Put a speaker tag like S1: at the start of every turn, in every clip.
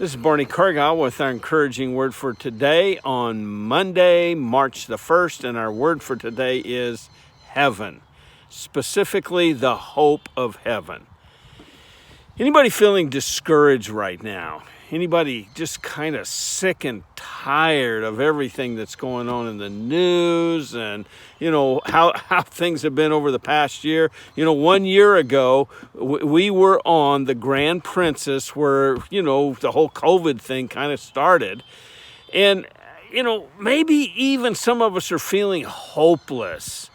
S1: This is Barney Cargill with our encouraging word for today on Monday, March the 1st, and our word for today is heaven, specifically the hope of heaven. Anybody feeling discouraged right now? Anybody just kind of sick and tired of everything that's going on in the news and, how things have been over the past year? 1 year ago, we were on the Grand Princess where, the whole COVID thing kind of started. And, maybe even some of us are feeling hopeless.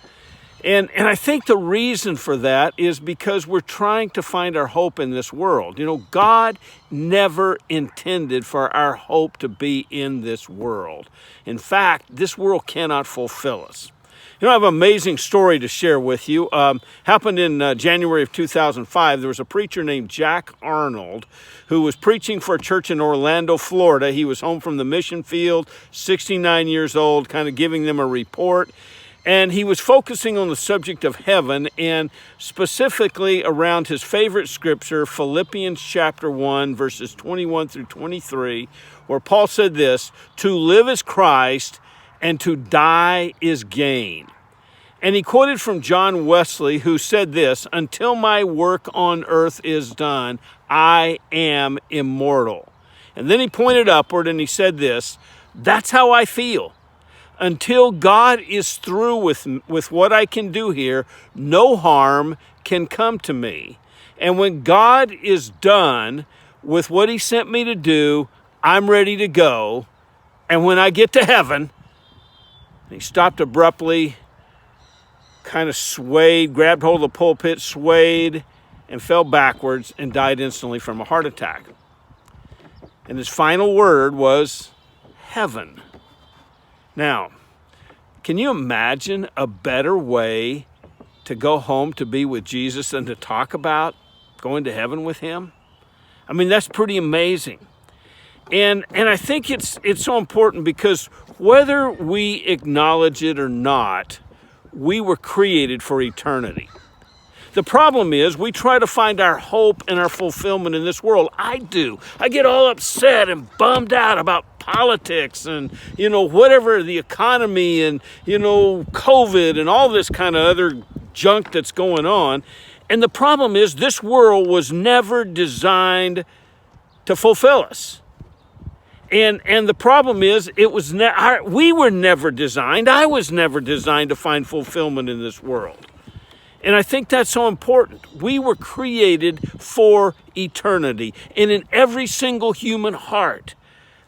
S1: And I think the reason for that is because we're trying to find our hope in this world. God never intended for our hope to be in this world. In fact, this world cannot fulfill us. I have an amazing story to share with you. Happened in January of 2005. There was a preacher named Jack Arnold who was preaching for a church in Orlando, Florida. He was home from the mission field, 69 years old, kind of giving them a report. And he was focusing on the subject of heaven and specifically around his favorite scripture, Philippians chapter 1, verses 21 through 23, where Paul said this, "To live is Christ and to die is gain." And he quoted from John Wesley, who said this, "Until my work on earth is done, I am immortal." And then he pointed upward and he said this, "That's how I feel. Until God is through with what I can do here, no harm can come to me. And when God is done with what he sent me to do, I'm ready to go. And when I get to heaven," he stopped abruptly, kind of swayed, grabbed hold of the pulpit, swayed, and fell backwards and died instantly from a heart attack. And his final word was heaven. Now, can you imagine a better way to go home to be with Jesus than to talk about going to heaven with him? I mean, that's pretty amazing. And I think it's so important because whether we acknowledge it or not, we were created for eternity. The problem is we try to find our hope and our fulfillment in this world. I do. I get all upset and bummed out about politics and, whatever, the economy and, COVID and all this kind of other junk that's going on. And the problem is this world was never designed to fulfill us. And the problem is we were never designed. I was never designed to find fulfillment in this world. And I think that's so important. We were created for eternity. And in every single human heart,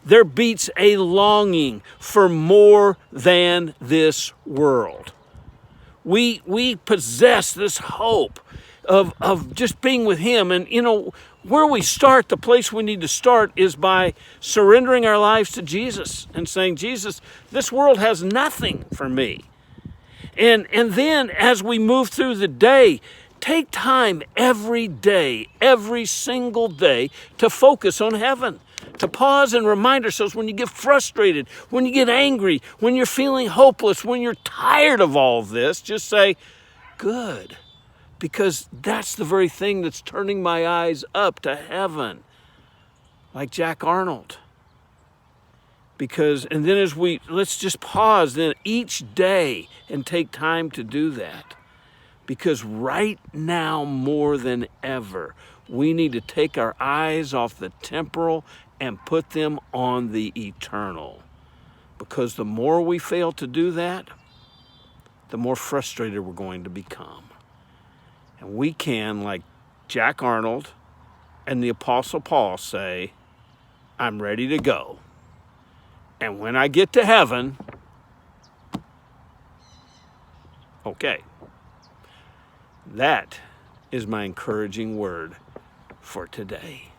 S1: there beats a longing for more than this world. We possess this hope of just being with him. And, where we start, the place we need to start is by surrendering our lives to Jesus and saying, "Jesus, this world has nothing for me." And then as we move through the day, take time every day, every single day, to focus on heaven, to pause and remind ourselves when you get frustrated, when you get angry, when you're feeling hopeless, when you're tired of all of this, just say, "Good," because that's the very thing that's turning my eyes up to heaven, like Jack Arnold. And then let's just pause then each day and take time to do that. Because right now, more than ever, we need to take our eyes off the temporal and put them on the eternal. Because the more we fail to do that, the more frustrated we're going to become. And we can, like Jack Arnold and the Apostle Paul, say, "I'm ready to go. And when I get to heaven," okay. That is my encouraging word for today.